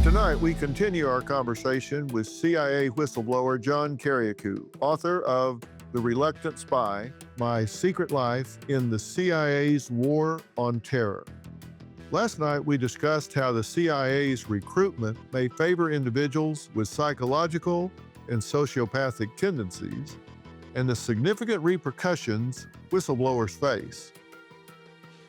Tonight, we continue our conversation with CIA whistleblower John Kiriakou, author of The Reluctant Spy, My Secret Life in the CIA's War on Terror. Last night, we discussed how the CIA's recruitment may favor individuals with psychological and sociopathic tendencies and the significant repercussions whistleblowers face.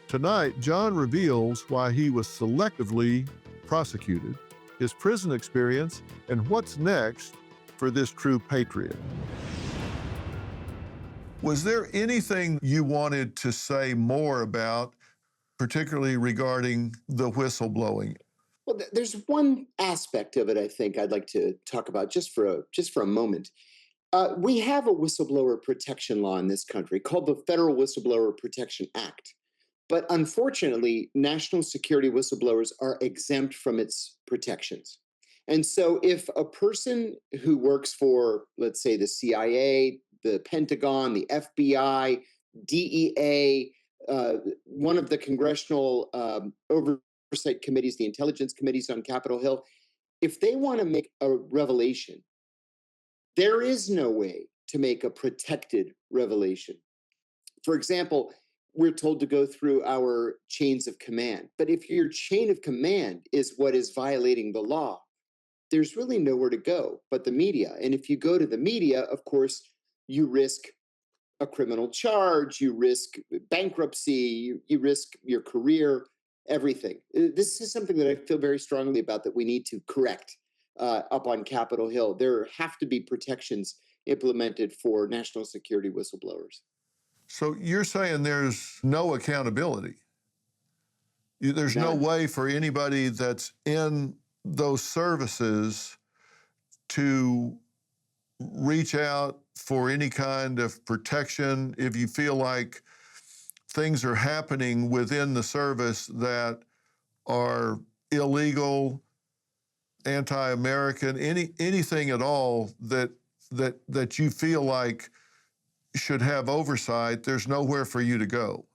Tonight, John reveals why he was selectively prosecuted, his prison experience, and what's next for this true patriot. Was there anything you wanted to say more about, particularly regarding the whistleblowing? Well, there's one aspect of it I think I'd like to talk about just for a moment. We have a whistleblower protection law in this country called the Federal Whistleblower Protection Act. But unfortunately, national security whistleblowers are exempt from its protections. And so if a person who works for, let's say, the CIA, the Pentagon, the FBI, DEA, one of the congressional oversight committees, the intelligence committees on Capitol Hill, if they want to make a revelation, there is no way to make a protected revelation. For example, we're told to go through our chains of command. But if your chain of command is what is violating the law, there's really nowhere to go but the media. And if you go to the media, of course, you risk a criminal charge, you risk bankruptcy, you risk your career, everything. This is something that I feel very strongly about that we need to correct up on Capitol Hill. There have to be protections implemented for national security whistleblowers. So you're saying there's no accountability. There's no way for anybody that's in those services to reach out for any kind of protection if you feel like things are happening within the service that are illegal, anti-American, anything at all that you feel like should have oversight. There's nowhere for you to go.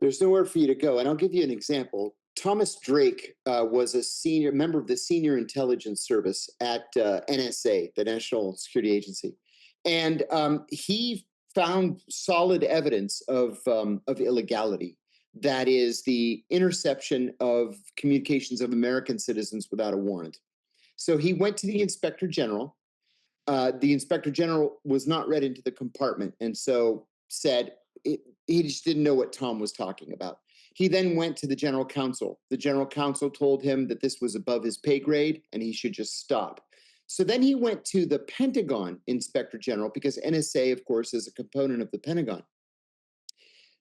There's nowhere for you to go. And I'll give you an example. Thomas Drake was a senior member of the Senior Intelligence Service at NSA, the National Security Agency. And he found solid evidence of illegality. That is the interception of communications of American citizens without a warrant. So he went to the Inspector General. The Inspector General was not read into the compartment and so said he just didn't know what Tom was talking about. He then went to the General Counsel. The General Counsel told him that this was above his pay grade and he should just stop. So then he went to the Pentagon Inspector General because NSA, of course, is a component of the Pentagon.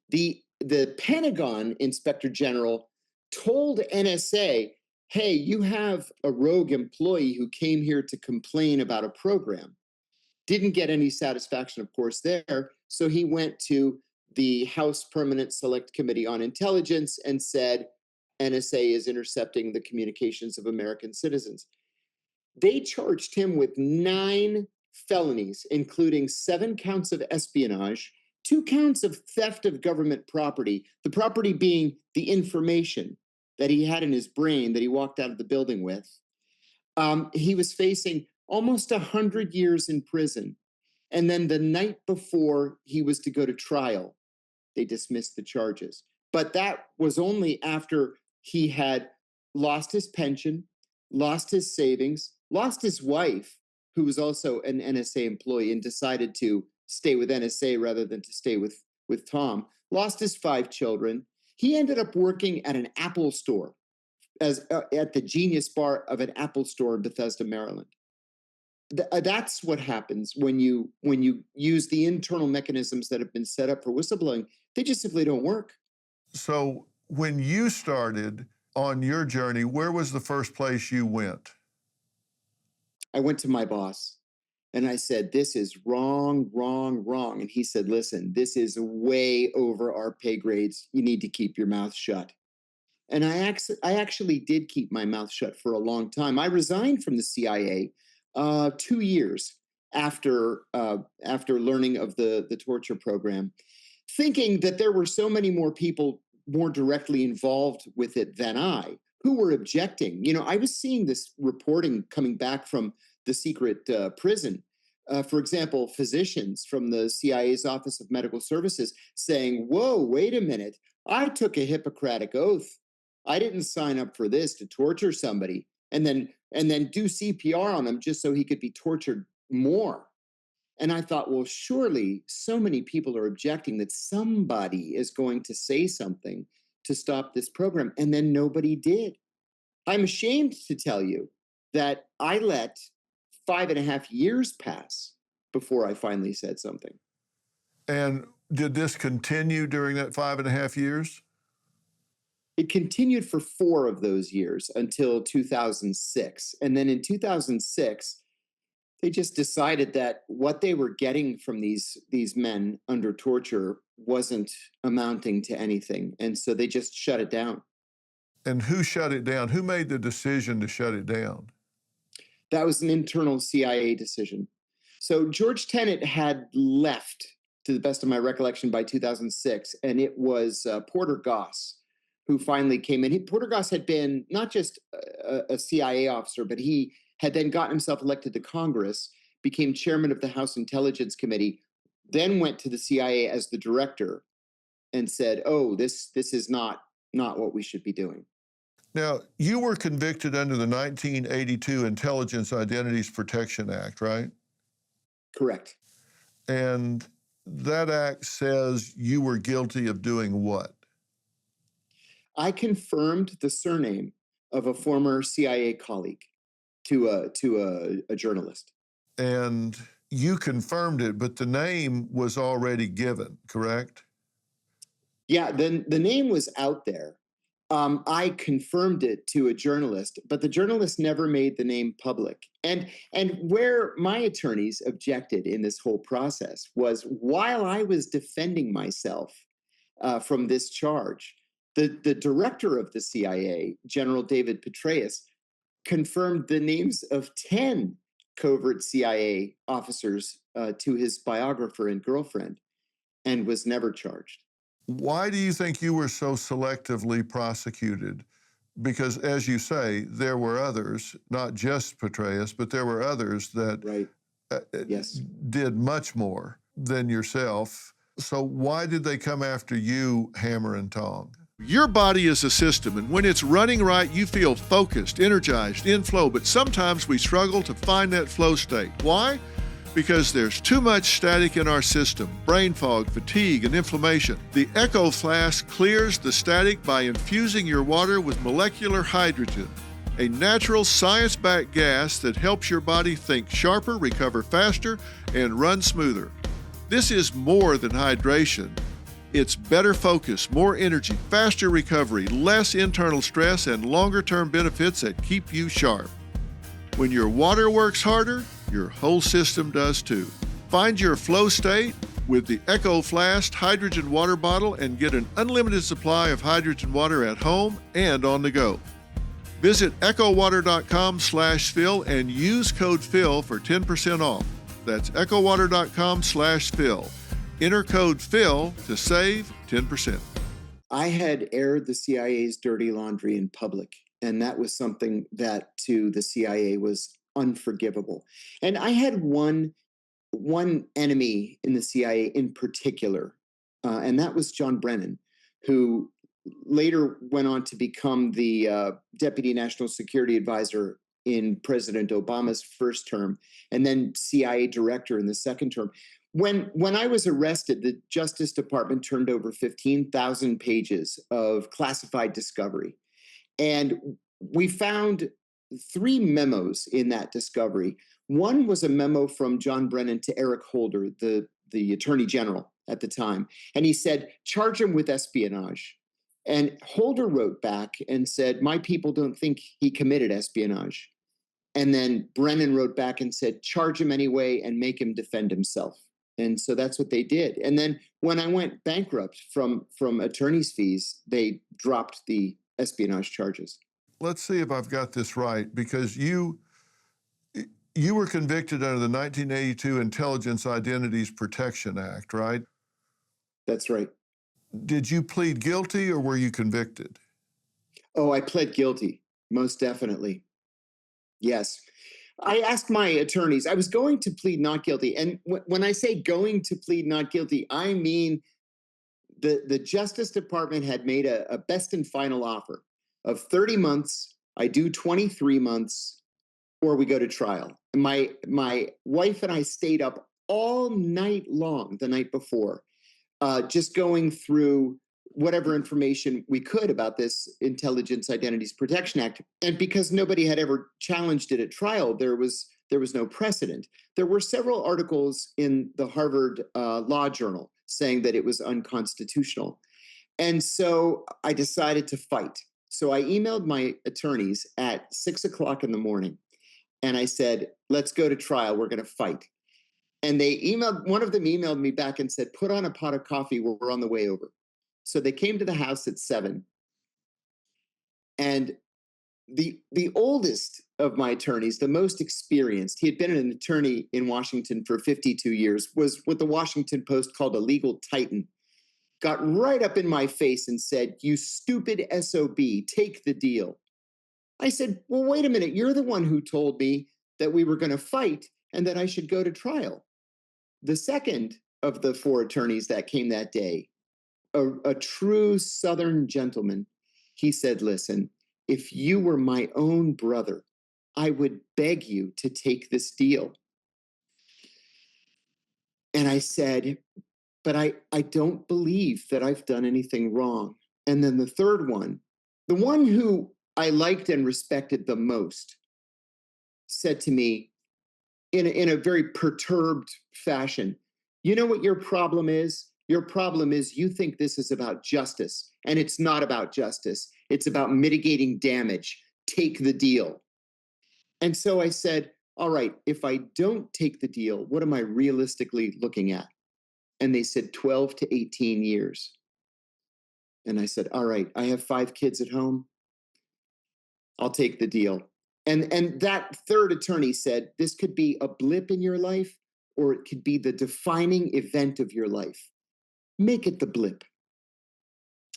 The Pentagon Inspector General told NSA, hey, you have a rogue employee who came here to complain about a program. Didn't get any satisfaction, of course, there. So he went to the House Permanent Select Committee on Intelligence and said, NSA is intercepting the communications of American citizens. They charged him with 9 felonies, including 7 counts of espionage, 2 counts of theft of government property, the property being the information that he had in his brain that he walked out of the building with. He was facing almost 100 years in prison. And then the night before he was to go to trial, they dismissed the charges. But that was only after he had lost his pension, lost his savings, lost his wife, who was also an NSA employee and decided to stay with NSA rather than to stay with Tom, lost his 5 children. He ended up working at an Apple store, at the Genius Bar of an Apple store in Bethesda, Maryland. That's what happens when you use the internal mechanisms that have been set up for whistleblowing. They just simply don't work. So when you started on your journey, where was the first place you went? I went to my boss and I said, this is wrong, wrong, wrong. And he said, listen, this is way over our pay grades. You need to keep your mouth shut. And I actually did keep my mouth shut for a long time. I resigned from the CIA 2 years after learning of the torture program, thinking that there were so many more people more directly involved with it than I, who were objecting. You know, I was seeing this reporting coming back from the secret prison. For example, physicians from the CIA's Office of Medical Services saying, whoa, wait a minute. I took a Hippocratic oath. I didn't sign up for this to torture somebody and then do CPR on him just so he could be tortured more. And I thought, well, surely so many people are objecting that somebody is going to say something to stop this program. And then nobody did. I'm ashamed to tell you that I let 5.5 years pass before I finally said something. And did this continue during that 5.5 years? It continued for 4 of those years until 2006. And then in 2006, they just decided that what they were getting from these men under torture wasn't amounting to anything. And so they just shut it down. And who shut it down? Who made the decision to shut it down? That was an internal CIA decision. So George Tenet had left, to the best of my recollection, by 2006, and it was Porter Goss who finally came in. Porter Goss had been not just a CIA officer, but he had then gotten himself elected to Congress, became chairman of the House Intelligence Committee, then went to the CIA as the director and said, oh, this is not what we should be doing. Now, you were convicted under the 1982 Intelligence Identities Protection Act, right? Correct. And that act says you were guilty of doing what? I confirmed the surname of a former CIA colleague to a journalist. And you confirmed it, but the name was already given, correct? Yeah, then the name was out there. I confirmed it to a journalist, but the journalist never made the name public. And where my attorneys objected in this whole process was while I was defending myself from this charge, the director of the CIA, General David Petraeus, confirmed the names of 10 covert CIA officers to his biographer and girlfriend and was never charged. Why do you think you were so selectively prosecuted? Because, as you say, there were others, not just Petraeus, but there were others that Right. Yes. did much more than yourself. So why did they come after you hammer and tong? Your body is a system, and when it's running right, you feel focused, energized, in flow, but sometimes we struggle to find that flow state. Why? Because there's too much static in our system, brain fog, fatigue, and inflammation. The Echo Flask clears the static by infusing your water with molecular hydrogen, a natural science-backed gas that helps your body think sharper, recover faster, and run smoother. This is more than hydration. It's better focus, more energy, faster recovery, less internal stress, and longer-term benefits that keep you sharp. When your water works harder, your whole system does too. Find your flow state with the Echo Flask hydrogen water bottle and get an unlimited supply of hydrogen water at home and on the go. Visit echowater.com/Phil and use code Phil for 10% off. That's echowater.com/Phil. Enter code Phil to save 10%. I had aired the CIA's dirty laundry in public, and that was something that to the CIA was unforgivable. And I had one enemy in the CIA in particular, and that was John Brennan, who later went on to become the Deputy National Security Advisor in President Obama's first term, and then CIA Director in the second term. When I was arrested, the Justice Department turned over 15,000 pages of classified discovery. And we found 3 memos in that discovery. One was a memo from John Brennan to Eric Holder, the Attorney General at the time. And he said, charge him with espionage. And Holder wrote back and said, my people don't think he committed espionage. And then Brennan wrote back and said, charge him anyway and make him defend himself. And so that's what they did. And then when I went bankrupt from attorney's fees, they dropped the espionage charges. Let's see if I've got this right, because you were convicted under the 1982 Intelligence Identities Protection Act, right? That's right. Did you plead guilty or were you convicted? Oh, I pled guilty, most definitely. Yes. I asked my attorneys, I was going to plead not guilty. And when I say going to plead not guilty, I mean the Justice Department had made a best and final offer of 30 months. I do 23 months, or we go to trial. And my wife and I stayed up all night long the night before, just going through whatever information we could about this Intelligence Identities Protection Act. And because nobody had ever challenged it at trial, there was no precedent. There were several articles in the Harvard Law Journal saying that it was unconstitutional. And so I decided to fight. So I emailed my attorneys at 6 o'clock in the morning and I said, let's go to trial. We're going to fight. And one of them emailed me back and said, put on a pot of coffee. We're on the way over. So they came to the house at 7. And the oldest of my attorneys, the most experienced, he had been an attorney in Washington for 52 years, was what the Washington Post called a legal titan, got right up in my face and said, you stupid SOB, take the deal. I said, well, wait a minute. You're the one who told me that we were going to fight and that I should go to trial. The second of the 4 attorneys that came that day, a true Southern gentleman, he said, listen, if you were my own brother, I would beg you to take this deal. And I said, but I don't believe that I've done anything wrong. And then the third one, the one who I liked and respected the most, said to me in a very perturbed fashion, you know what your problem is? Your problem is you think this is about justice, and it's not about justice. It's about mitigating damage. Take the deal. And so I said, all right, if I don't take the deal, what am I realistically looking at? And they said 12 to 18 years. And I said, all right, I have 5 kids at home. I'll take the deal. And that third attorney said, this could be a blip in your life, or it could be the defining event of your life. Make it the blip.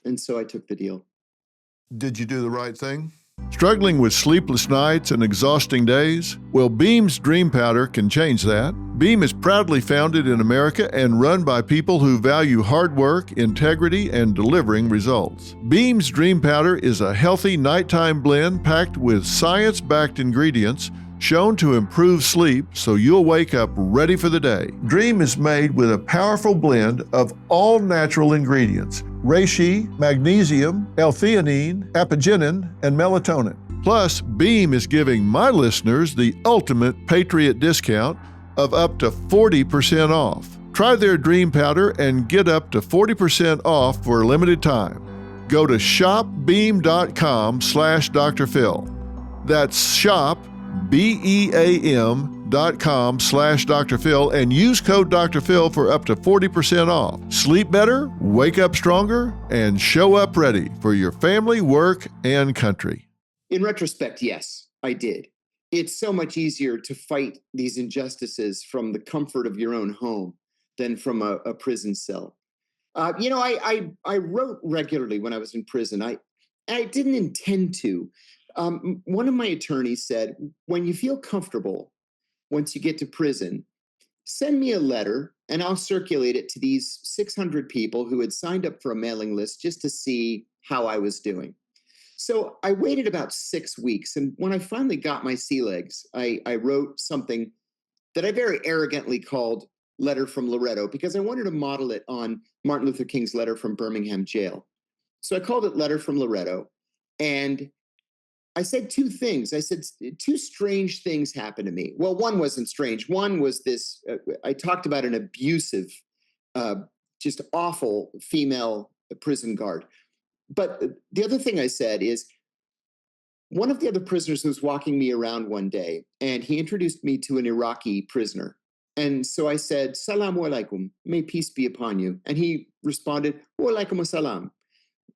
And so I took the deal. Did you do the right thing? Struggling with sleepless nights and exhausting days? Well, Beam's Dream Powder can change that. Beam is proudly founded in America and run by people who value hard work, integrity, and delivering results. Beam's Dream Powder is a healthy nighttime blend packed with science-backed ingredients shown to improve sleep so you'll wake up ready for the day. Dream is made with a powerful blend of all natural ingredients: reishi, magnesium, L-theanine, apigenin, and melatonin. Plus, Beam is giving my listeners the ultimate Patriot discount of up to 40% off. Try their Dream Powder and get up to 40% off for a limited time. Go to shopbeam.com/Dr. Phil. That's shop, BEAM.com/Dr. Phil and use code Dr. Phil for up to 40% off. Sleep better, wake up stronger, and show up ready for your family, work, and country. In retrospect, yes, I did. It's so much easier to fight these injustices from the comfort of your own home than from a prison cell. I wrote regularly when I was in prison. I didn't intend to. One of my attorneys said, when you feel comfortable, once you get to prison, send me a letter and I'll circulate it to these 600 people who had signed up for a mailing list just to see how I was doing. So I waited about 6 weeks. And when I finally got my sea legs, I wrote something that I very arrogantly called Letter from Lorto because I wanted to model it on Martin Luther King's letter from Birmingham jail. So I called it Letter from Lorto. And I said 2 things. I said 2 strange things happened to me. Well, one wasn't strange. One was this, I talked about an abusive, just awful female prison guard. But the other thing I said is one of the other prisoners was walking me around one day and he introduced me to an Iraqi prisoner. And so I said, Salaam alaikum, may peace be upon you. And he responded, wa alaikum assalam,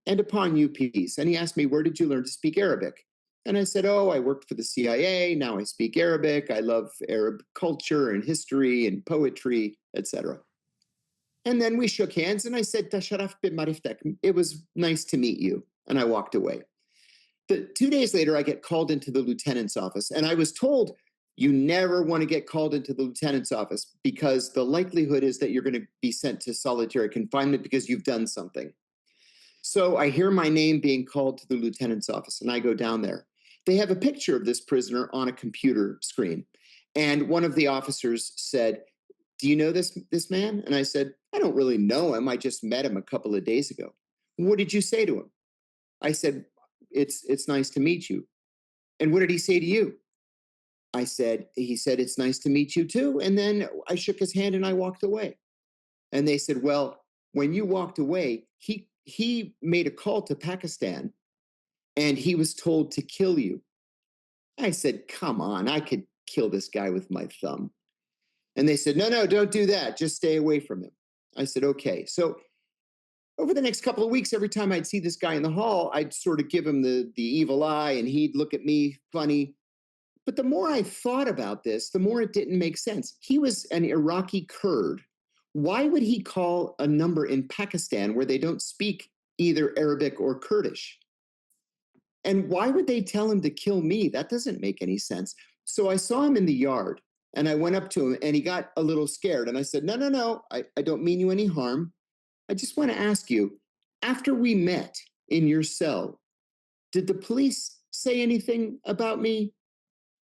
and upon you peace. And he asked me, where did you learn to speak Arabic? And I said, oh, I worked for the CIA. Now I speak Arabic. I love Arab culture and history and poetry, etc. And then we shook hands and I said, Tasharaf bi mariftak. It was nice to meet you. And I walked away. The 2 days later, I get called into the lieutenant's office, and I was told you never want to get called into the lieutenant's office because the likelihood is that you're going to be sent to solitary confinement because you've done something. So I hear my name being called to the lieutenant's office, and I go down there. They have a picture of this prisoner on a computer screen. And one of the officers said, "Do you know this man?" And I said, "I don't really know him. I just met him a couple of days ago." "What did you say to him?" I said, it's nice to meet you." "And what did he say to you?" He said, "It's nice to meet you too." And then I shook his hand and I walked away. And they said, "Well, when you walked away, he made a call to Pakistan and he was told to kill you." I said, "Come on, I could kill this guy with my thumb." And they said, "No, no, don't do that. Just stay away from him." I said, "Okay." So over the next couple of weeks, every time I'd see this guy in the hall, I'd sort of give him the evil eye and he'd look at me funny. But the more I thought about this, the more it didn't make sense. He was an Iraqi Kurd. Why would he call a number in Pakistan where they don't speak either Arabic or Kurdish? And why would they tell him to kill me? That doesn't make any sense. So I saw him in the yard and I went up to him and he got a little scared. And I said, "No, no, no, I don't mean you any harm. I just want to ask you, after we met in your cell, did the police say anything about me?"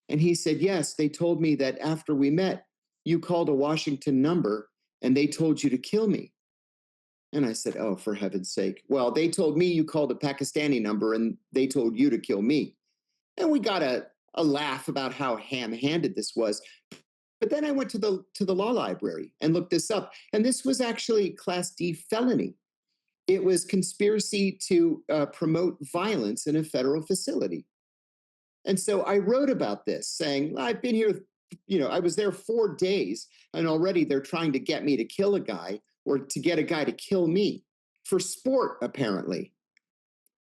And he said, "Yes, they told me that after we met, you called a Washington number and they told you to kill me." And I said, "Oh, for heaven's sake." "Well, they told me you called a Pakistani number and they told you to kill me." And we got a laugh about how ham-handed this was. But then I went to the law library and looked this up. And this was actually Class D felony. It was conspiracy to promote violence in a federal facility. And so I wrote about this saying, "I've been here, I was there 4 days and already they're trying to get me to kill a guy or to get a guy to kill me for sport, apparently."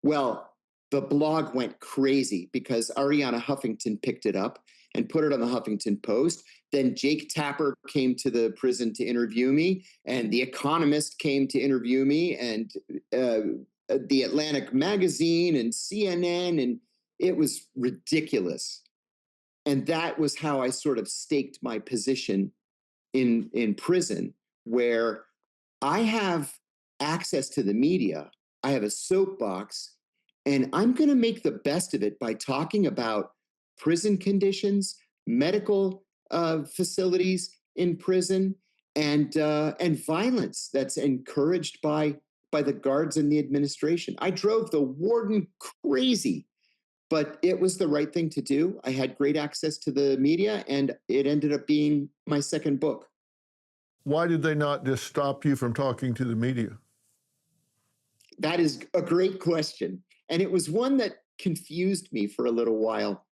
Well, the blog went crazy because Ariana Huffington picked it up and put it on the Huffington Post. Then Jake Tapper came to the prison to interview me, and The Economist came to interview me, and the Atlantic Magazine and CNN, and it was ridiculous. And that was how I sort of staked my position in prison, where I have access to the media, I have a soapbox, and I'm going to make the best of it by talking about prison conditions, medical facilities in prison, and violence that's encouraged by the guards and the administration. I drove the warden crazy, but it was the right thing to do. I had great access to the media, and it ended up being my second book. Why did they not just stop you from talking to the media? That is a great question. And it was one that confused me for a little while.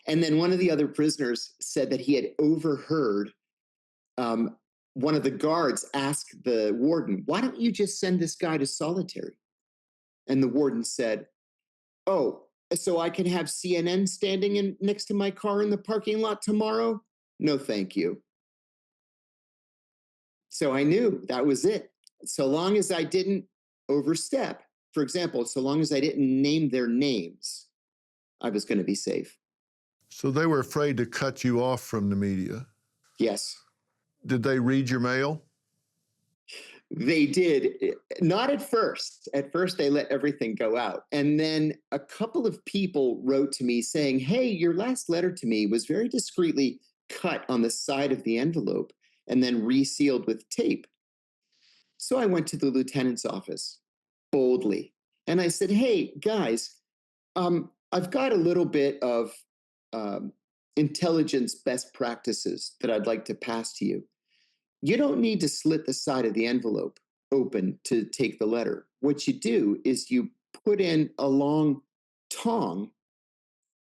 And then one of the other prisoners said that he had overheard one of the guards ask the warden, "Why don't you just send this guy to solitary?" And the warden said, "Oh, so I can have CNN standing next to my car in the parking lot tomorrow? No, thank you." So I knew that was it. So long as I didn't overstep, for example, so long as I didn't name their names, I was going to be safe. So they were afraid to cut you off from the media. Yes, Did they read your mail? they did. Not at first. At first, they let everything go out. And then a couple of people wrote to me saying, "Hey, your last letter to me was very discreetly cut on the side of the envelope and then resealed with tape." So I went to the lieutenant's office boldly and I said, "Hey, guys, I've got a little bit of um, intelligence best practices that I'd like to pass to you. You don't need to slit the side of the envelope open to take the letter. What you do is you put in a long tong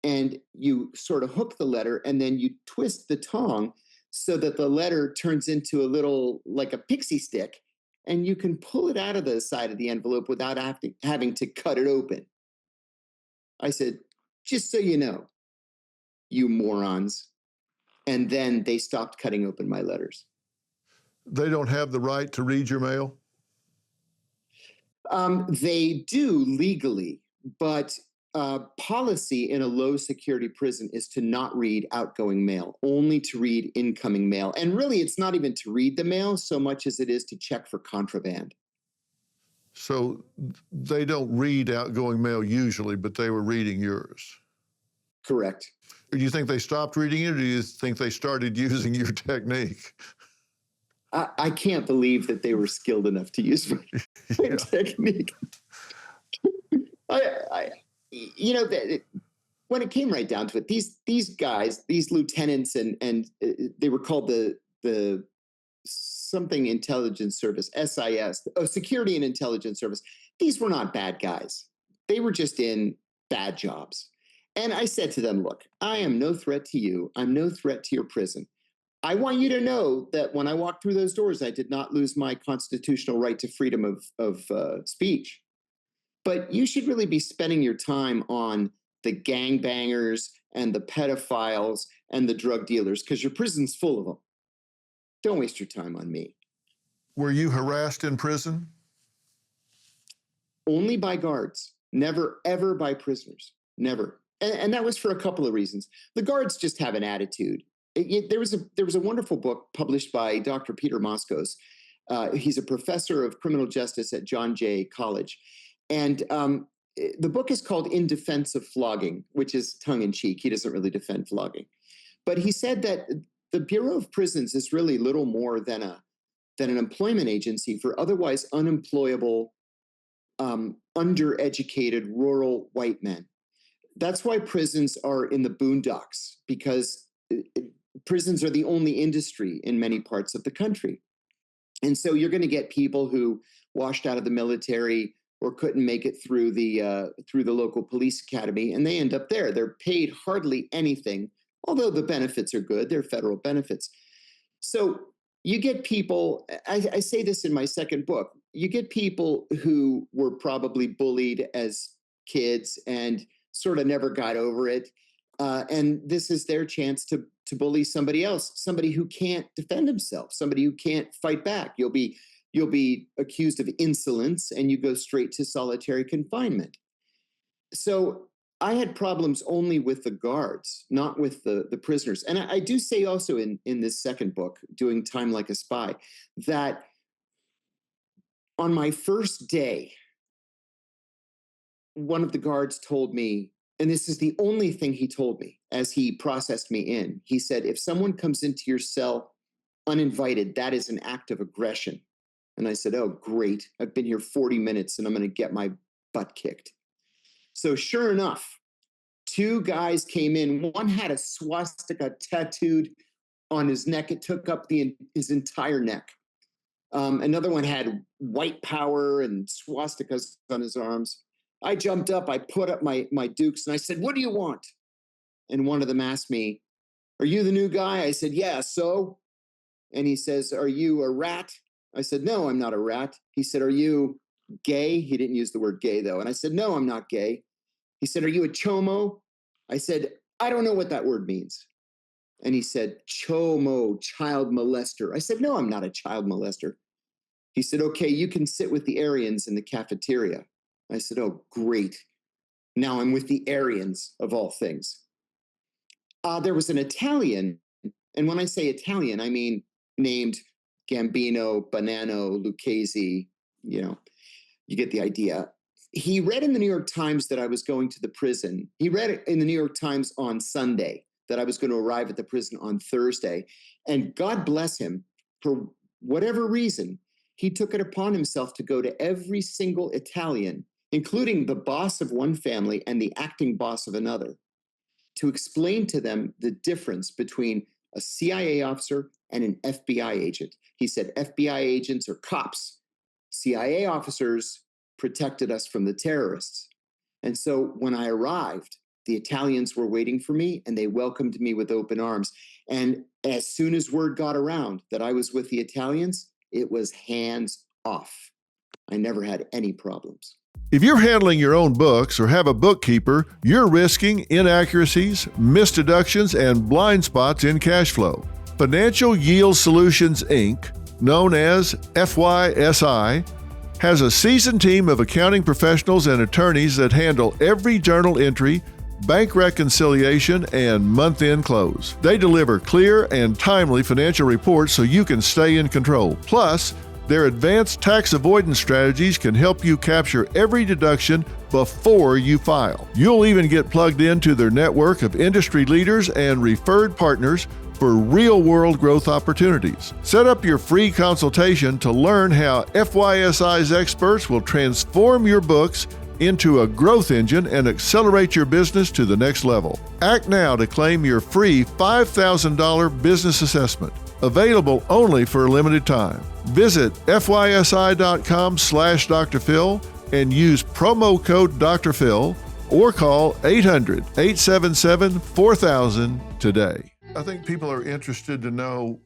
and you sort of hook the letter and then you twist the tong so that the letter turns into a little, like a pixie stick, and you can pull it out of the side of the envelope without having to cut it open." I said, "Just so you know, you morons." And then they stopped cutting open my letters. They don't have the right to read your mail? They do legally, but policy in a low security prison is to not read outgoing mail, only to read incoming mail. And really, it's not even to read the mail so much as it is to check for contraband. So they don't read outgoing mail usually, but they were reading yours. Correct. Do you think they stopped reading it, or do you think they started using your technique? I can't believe that they were skilled enough to use my technique. When it came right down to it, these guys, these lieutenants, and they were called the something intelligence service, SIS, security and intelligence service. These were not bad guys. They were just in bad jobs. And I said to them, look, I am no threat to you. I'm no threat to your prison. I want you to know that when I walked through those doors, I did not lose my constitutional right to freedom of speech. But you should really be spending your time on the gangbangers and the pedophiles and the drug dealers, because your prison's full of them. Don't waste your time on me. Were you harassed in prison? Only by guards, never, ever by prisoners, never. And that was for a couple of reasons. The guards just have an attitude. There was a wonderful book published by Dr. Peter Moskos. He's a professor of criminal justice at John Jay College. And the book is called In Defense of Flogging, which is tongue-in-cheek. He doesn't really defend flogging. But he said that the Bureau of Prisons is really little more than an employment agency for otherwise unemployable, undereducated rural white men. That's why prisons are in the boondocks, because prisons are the only industry in many parts of the country. And so you're going to get people who washed out of the military or couldn't make it through the local police academy, and they end up there. They're paid hardly anything, although the benefits are good. They're federal benefits. So you get people, I say this in my second book, you get people who were probably bullied as kids and sort of never got over it. And this is their chance to bully somebody else, somebody who can't defend himself, somebody who can't fight back. You'll be accused of insolence and you go straight to solitary confinement. So I had problems only with the guards, not with the prisoners. And I do say also in this second book, Doing Time Like a Spy, that on my first day, one of the guards told me, and this is the only thing he told me as he processed me in, he said, if someone comes into your cell uninvited, that is an act of aggression. And I said, oh, great. I've been here 40 minutes and I'm going to get my butt kicked. So sure enough, two guys came in. One had a swastika tattooed on his neck. It took up his entire neck. Another one had white power and swastikas on his arms. I jumped up, I put up my dukes, and I said, what do you want? And one of them asked me, are you the new guy? I said, yeah, so? And he says, are you a rat? I said, no, I'm not a rat. He said, are you gay? He didn't use the word gay, though. And I said, no, I'm not gay. He said, are you a chomo? I said, I don't know what that word means. And he said, chomo, child molester. I said, no, I'm not a child molester. He said, okay, you can sit with the Aryans in the cafeteria. I said, oh, great. Now I'm with the Aryans, of all things. There was an Italian, and when I say Italian, I mean named Gambino, Bonanno, Lucchese, you get the idea. He read in the New York Times that I was going to the prison. He read it in the New York Times on Sunday that I was going to arrive at the prison on Thursday. And God bless him, for whatever reason, he took it upon himself to go to every single Italian, including the boss of one family and the acting boss of another, to explain to them the difference between a CIA officer and an FBI agent. He said, FBI agents are cops. CIA officers protected us from the terrorists. And so when I arrived, the Italians were waiting for me and they welcomed me with open arms. And as soon as word got around that I was with the Italians, it was hands off. I never had any problems. If you're handling your own books or have a bookkeeper, you're risking inaccuracies, missed deductions, and blind spots in cash flow. Financial Yield Solutions, Inc., known as FYSI, has a seasoned team of accounting professionals and attorneys that handle every journal entry, bank reconciliation, and month-end close. They deliver clear and timely financial reports so you can stay in control. Plus, their advanced tax avoidance strategies can help you capture every deduction before you file. You'll even get plugged into their network of industry leaders and referred partners for real-world growth opportunities. Set up your free consultation to learn how FYSI's experts will transform your books into a growth engine and accelerate your business to the next level. Act now to claim your free $5,000 business assessment. Available only for a limited time. Visit fysi.com/Dr. Phil and use promo code Dr. Phil or call 800-877-4000 today. I think people are interested to know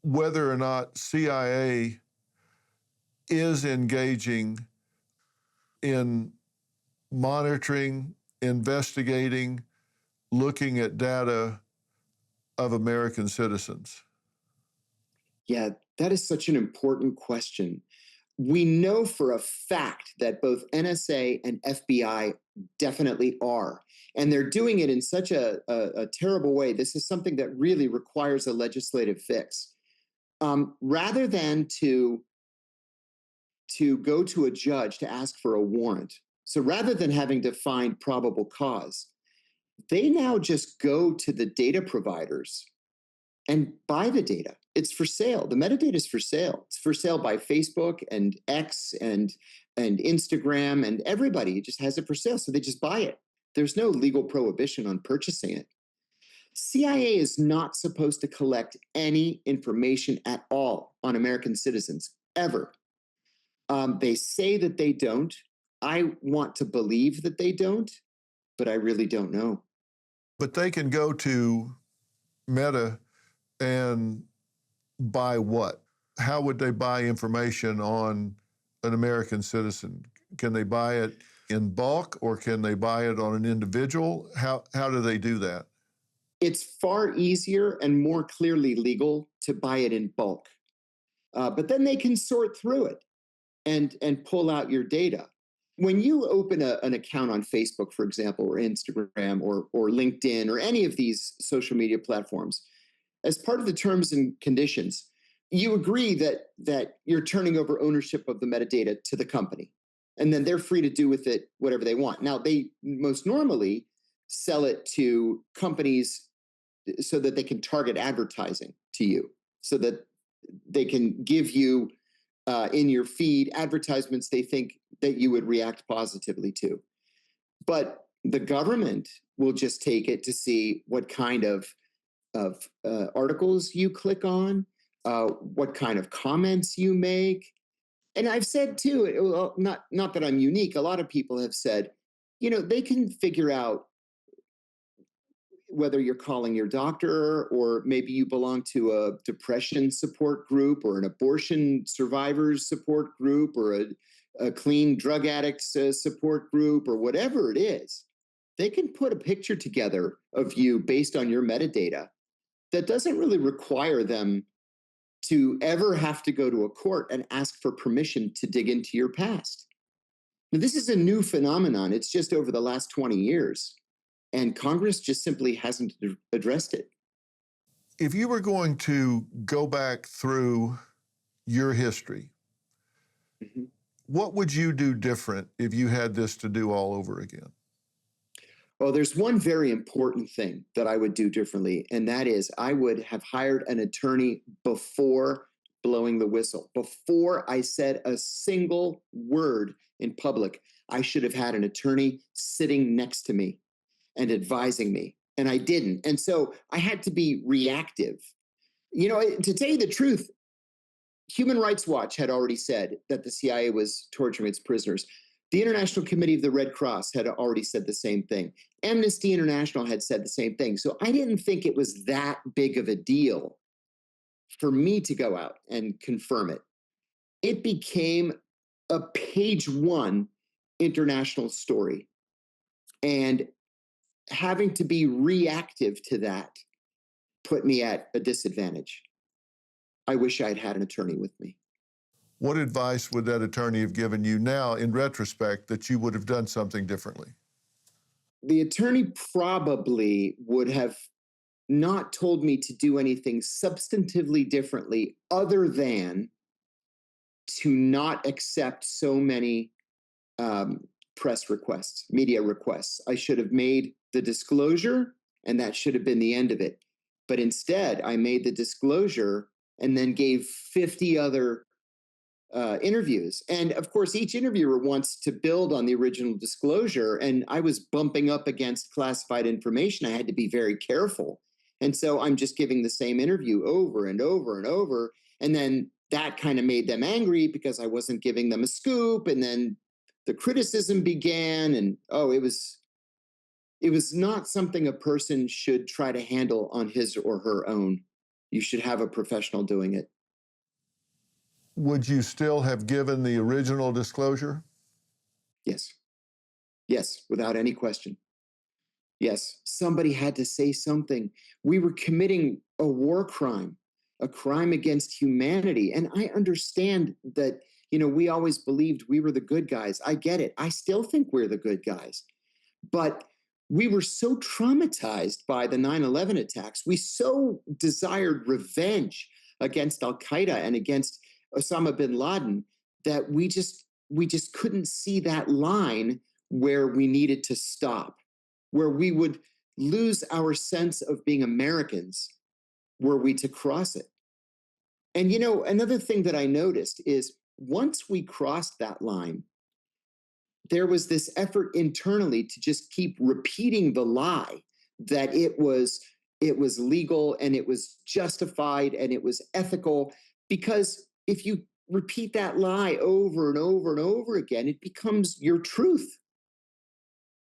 whether or not CIA is engaging in monitoring, investigating, looking at data of American citizens. Yeah, that is such an important question. We know for a fact that both NSA and FBI definitely are. And they're doing it in such a terrible way. This is something that really requires a legislative fix. Rather than to go to a judge to ask for a warrant, so rather than having to find probable cause, they now just go to the data providers and buy the data. It's for sale. The metadata is for sale. It's for sale by Facebook and X and Instagram, and everybody just has it for sale. So they just buy it. There's no legal prohibition on purchasing it. CIA is not supposed to collect any information at all on American citizens, ever. They say that they don't. I want to believe that they don't, but I really don't know. But they can go to Meta and buy what? How would they buy information on an American citizen? Can they buy it in bulk, or can they buy it on an individual? How do they do that? It's far easier and more clearly legal to buy it in bulk. But then they can sort through it and pull out your data. When you open an account on Facebook, for example, or Instagram or LinkedIn or any of these social media platforms, as part of the terms and conditions, you agree that you're turning over ownership of the metadata to the company, and then they're free to do with it whatever they want. Now, they most normally sell it to companies so that they can target advertising to you, so that they can give you in your feed advertisements they think that you would react positively to. But the government will just take it to see what kind of articles you click on, what kind of comments you make. And I've said too, not that I'm unique, a lot of people have said, they can figure out whether you're calling your doctor, or maybe you belong to a depression support group or an abortion survivors support group or a clean drug addicts support group, or whatever it is. They can put a picture together of you based on your metadata that doesn't really require them to ever have to go to a court and ask for permission to dig into your past. Now, this is a new phenomenon. It's just over the last 20 years. And Congress just simply hasn't addressed it. If you were going to go back through your history, what would you do different if you had this to do all over again? Well, there's one very important thing that I would do differently, and that is I would have hired an attorney before blowing the whistle. Before I said a single word in public, I should have had an attorney sitting next to me and advising me, and I didn't. And so I had to be reactive. To tell you the truth, Human Rights Watch had already said that the CIA was torturing its prisoners. The International Committee of the Red Cross had already said the same thing. Amnesty International had said the same thing. So I didn't think it was that big of a deal for me to go out and confirm it. It became a page one international story. And having to be reactive to that put me at a disadvantage. I wish I'd had an attorney with me. What advice would that attorney have given you now, in retrospect, that you would have done something differently? The attorney probably would have not told me to do anything substantively differently other than to not accept so many um, press requests, media requests. I should have made the disclosure, and that should have been the end of it. But instead, I made the disclosure and then gave 50 other interviews. And of course, each interviewer wants to build on the original disclosure. And I was bumping up against classified information. I had to be very careful. And so I'm just giving the same interview over and over and over. And then that kind of made them angry because I wasn't giving them a scoop. And then the criticism began. And it was not something a person should try to handle on his or her own. You should have a professional doing it. Would you still have given the original disclosure? Yes. Yes, without any question. Yes, somebody had to say something. We were committing a war crime, a crime against humanity. And I understand that, we always believed we were the good guys. I get it. I still think we're the good guys. But we were so traumatized by the 9/11 attacks. We so desired revenge against Al Qaeda and against Osama bin Laden that we just couldn't see that line where we needed to stop, where we would lose our sense of being Americans were we to cross it. And another thing that I noticed is once we crossed that line, there was this effort internally to just keep repeating the lie that it was legal and it was justified and it was ethical, because if you repeat that lie over and over and over again, it becomes your truth.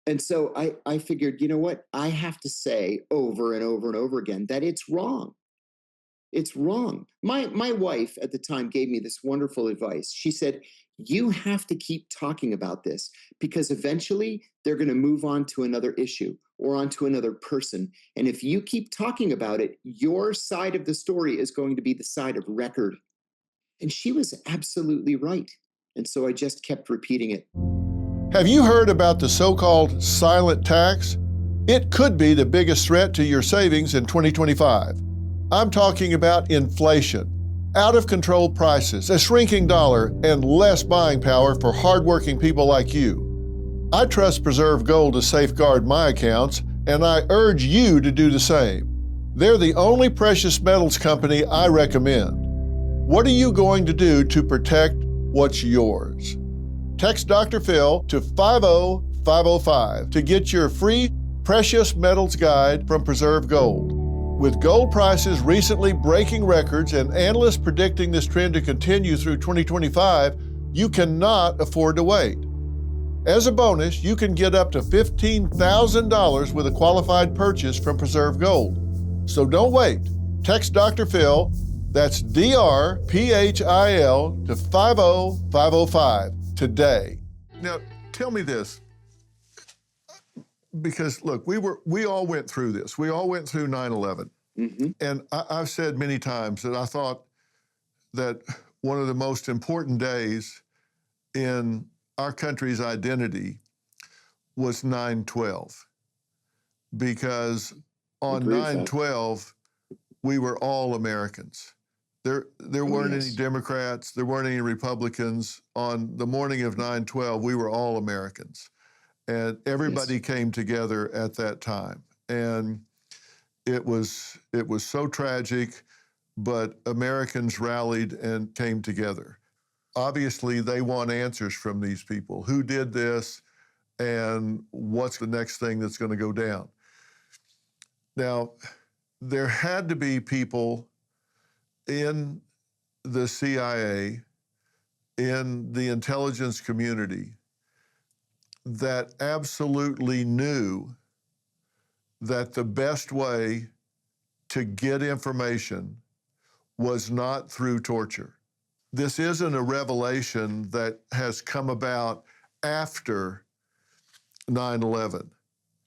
And so I figured, you know what? I have to say over and over and over again that it's wrong. It's wrong. My wife at the time gave me this wonderful advice. She said, you have to keep talking about this because eventually they're going to move on to another issue or onto another person. And if you keep talking about it, your side of the story is going to be the side of record. And she was absolutely right. And so I just kept repeating it. Have you heard about the so-called silent tax? It could be the biggest threat to your savings in 2025. I'm talking about inflation, out-of-control prices, a shrinking dollar, and less buying power for hardworking people like you. I trust Preserve Gold to safeguard my accounts, and I urge you to do the same. They're the only precious metals company I recommend. What are you going to do to protect what's yours? Text Dr. Phil to 50505 to get your free Precious Metals Guide from Preserve Gold. With gold prices recently breaking records and analysts predicting this trend to continue through 2025, you cannot afford to wait. As a bonus, you can get up to $15,000 with a qualified purchase from Preserve Gold. So don't wait. Text Dr. Phil, that's DRPHIL, to 50505 today. Now, tell me this, because look, we all went through this. We all went through 9/11. Mm-hmm. And I've said many times that I thought that one of the most important days in our country's identity was 9/12, because on 9/12, we were all Americans. There weren't any Democrats, there weren't any Republicans. On the morning of 9/12, we were all Americans. And everybody came together at that time. And it was so tragic, but Americans rallied and came together. Obviously, they want answers from these people. Who did this, and what's the next thing that's going to go down? Now, there had to be people in the CIA, in the intelligence community, that absolutely knew that the best way to get information was not through torture. This isn't a revelation that has come about after 9/11.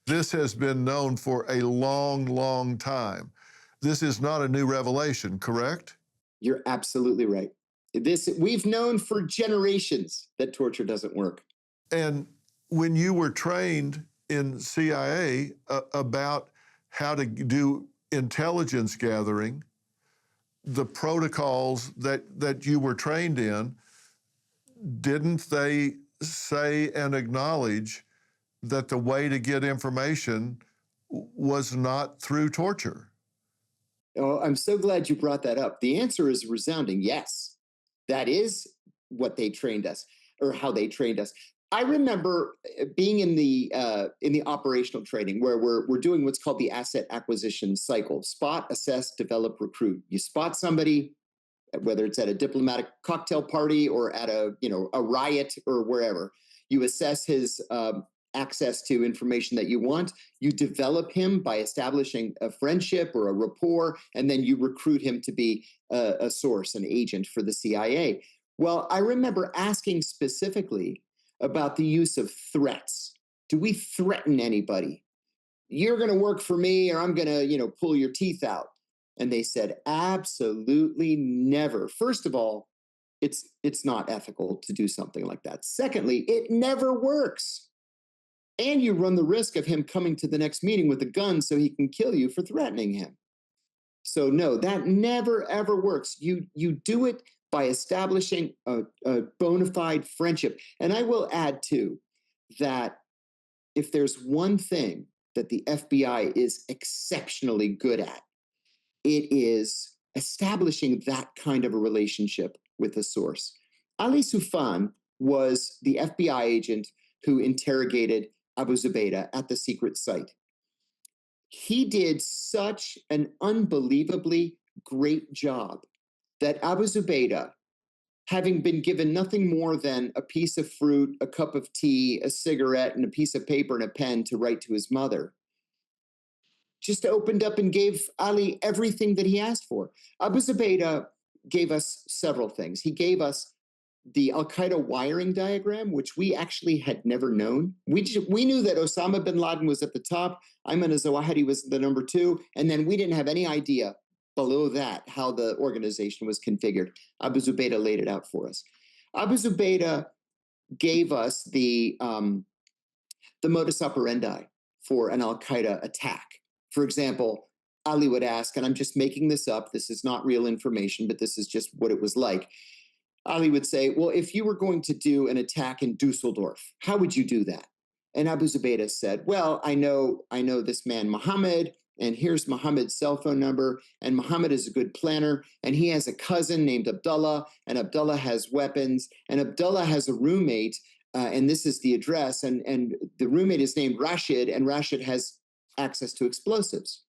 This has been known for a long, long time. This is not a new revelation, correct? You're absolutely right. We've known for generations that torture doesn't work. And when you were trained in CIA about how to do intelligence gathering, the protocols that you were trained in, didn't they say and acknowledge that the way to get information was not through torture? Oh, I'm so glad you brought that up. The answer is resounding yes. That is what they trained us, or how they trained us. I remember being in the operational training where we're doing what's called the asset acquisition cycle: spot, assess, develop, recruit. You spot somebody, whether it's at a diplomatic cocktail party or at a riot or wherever. You assess his access to information that you want. You develop him by establishing a friendship or a rapport, and then you recruit him to be a source, an agent for the CIA. Well, I remember asking specifically about the use of threats. Do we threaten anybody? You're going to work for me, or I'm going to, pull your teeth out. And they said, absolutely never. First of all, it's not ethical to do something like that. Secondly, it never works. And you run the risk of him coming to the next meeting with a gun so he can kill you for threatening him. So no, that never, ever works. You do it by establishing a bona fide friendship. And I will add, too, that if there's one thing that the FBI is exceptionally good at, it is establishing that kind of a relationship with a source. Ali Soufan was the FBI agent who interrogated Abu Zubaydah at the secret site. He did such an unbelievably great job that Abu Zubaydah, having been given nothing more than a piece of fruit, a cup of tea, a cigarette, and a piece of paper and a pen to write to his mother, just opened up and gave Ali everything that he asked for. Abu Zubaydah gave us several things. He gave us the Al-Qaeda wiring diagram, which we actually had never known. We knew that Osama bin Laden was at the top, Ayman al-Zawahiri was the number 2, and then we didn't have any idea below that how the organization was configured. Abu Zubaydah laid it out for us. Abu Zubaydah gave us the modus operandi for an Al-Qaeda attack. For example, Ali would ask, and I'm just making this up, this is not real information, but this is just what it was like. Ali would say, well, if you were going to do an attack in Dusseldorf, how would you do that? And Abu Zubaydah said, well, I know this man, Muhammad, and here's Muhammad's cell phone number, and Muhammad is a good planner, and he has a cousin named Abdullah, and Abdullah has weapons, and Abdullah has a roommate, and this is the address, and the roommate is named Rashid, and Rashid has access to explosives.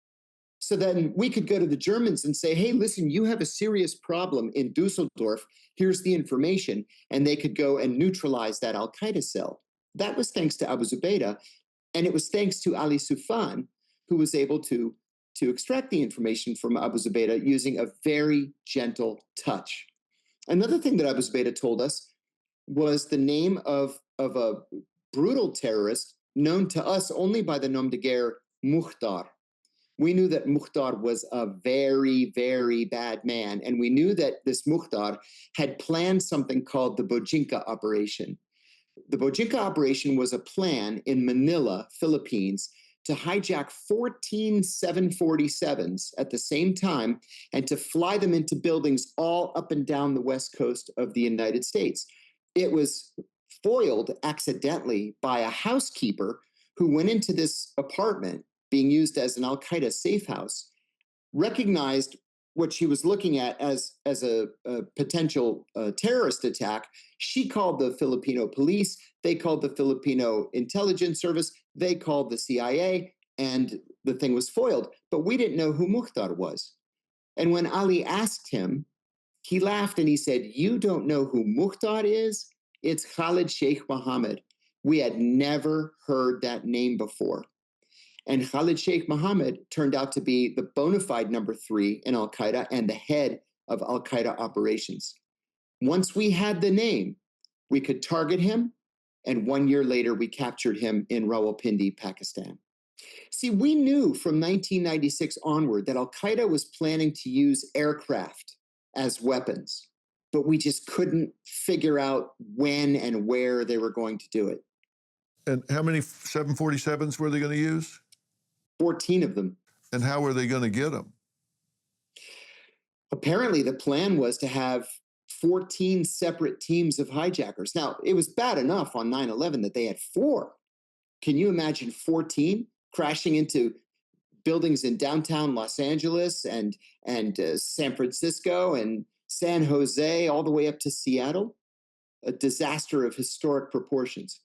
So then we could go to the Germans and say, hey, listen, you have a serious problem in Dusseldorf. Here's the information. And they could go and neutralize that Al-Qaeda cell. That was thanks to Abu Zubaydah. And it was thanks to Ali Soufan, who was able to extract the information from Abu Zubaydah using a very gentle touch. Another thing that Abu Zubaydah told us was the name of a brutal terrorist known to us only by the nom de guerre Mukhtar. We knew that Mukhtar was a very, very bad man. And we knew that this Mukhtar had planned something called the Bojinka operation. The Bojinka operation was a plan in Manila, Philippines, to hijack 14 747s at the same time and to fly them into buildings all up and down the west coast of the United States. It was foiled accidentally by a housekeeper who went into this apartment being used as an Al-Qaeda safe house, recognized what she was looking at as a potential terrorist attack. She called the Filipino police, they called the Filipino intelligence service, they called the CIA, and the thing was foiled. But we didn't know who Mukhtar was. And when Ali asked him, he laughed and he said, you don't know who Mukhtar is? It's Khalid Sheikh Mohammed. We had never heard that name before. And Khalid Sheikh Mohammed turned out to be the bona fide number 3 in Al-Qaeda and the head of Al-Qaeda operations. Once we had the name, we could target him, and 1 year later, we captured him in Rawalpindi, Pakistan. See, we knew from 1996 onward that Al-Qaeda was planning to use aircraft as weapons. but we just couldn't figure out when and where they were going to do it. And how many 747s were they going to use? 14 of them. And how were they going to get them? Apparently, the plan was to have 14 separate teams of hijackers. Now, it was bad enough on 9/11 that they had 4. Can you imagine 14 crashing into buildings in downtown Los Angeles and San Francisco and San Jose, all the way up to Seattle? A disaster of historic proportions.